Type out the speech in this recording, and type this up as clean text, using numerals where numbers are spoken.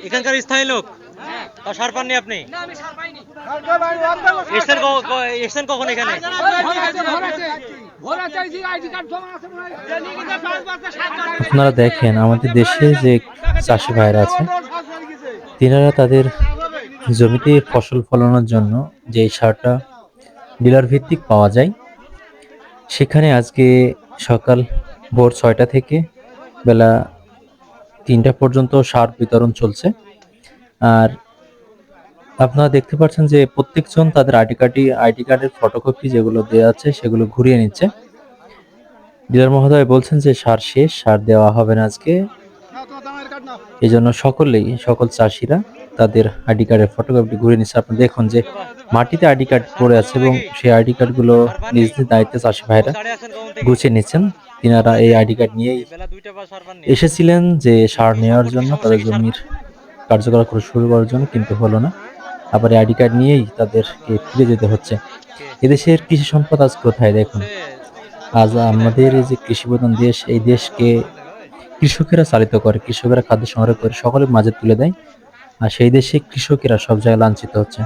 এখানকার স্থায়ী লোক, সার পাননি আপনি? এসছেন কখন এখানে? আপনারা দেখেন আমাদের দেশে যে চাষি ভাইরা আছে, তিনারা তাদের জমিতে ফসল ফলানোর জন্য যে সারটা ডিলার ভিত্তিক পাওয়া যায়, সেখানে আজকে সকাল ভোর 6টা থেকে বেলা 3টা পর্যন্ত সার বিতরণ চলছে। আর আপনারা দেখতে পাচ্ছেন যে প্রত্যেকজন তাদের আইডি কার্ডের ফটোকপি যেগুলো দেওয়া আছে সেগুলো ঘুরিয়ে নিচ্ছে। ডিলার মহোদয় বলছেন যে সার শেষ, সার দেওয়া হবে না আজকে। এই জন্য সকল চাষিরা তাদের আইডি কার্ডের ফটোকপি ঘুরিয়ে নিচ্ছে। আপনি দেখুন যে মাটিতে আইডি কার্ড পড়ে আছে এবং সেই আইডি কার্ডগুলো নিজ নিজ দায়িত্বে চাষি ভাইরা গুছিয়ে নিচ্ছেন। তিনারা এই আইডি কার্ড নিয়েই এসেছিলেন যে সার নেওয়ার জন্য, তাদের জমির কার্যকলাপ শুরু করার জন্য, কিন্তু হলো না। আবার আইডি কার্ড নিয়েই তাদেরকে ফিরে যেতে হচ্ছে। এদেশের কৃষি সম্পদ আজ কোথায় দেখুন। আজ আমাদের এই যে কৃষি প্রধান দেশ, এই দেশকে কৃষকেরা চালিত করে, কৃষকেরা খাদ্য সংগ্রহ করে সকলের মাঝে তুলে দেয়। আর সেই দেশে কৃষকেরা সব জায়গায় লাঞ্ছিত হচ্ছে।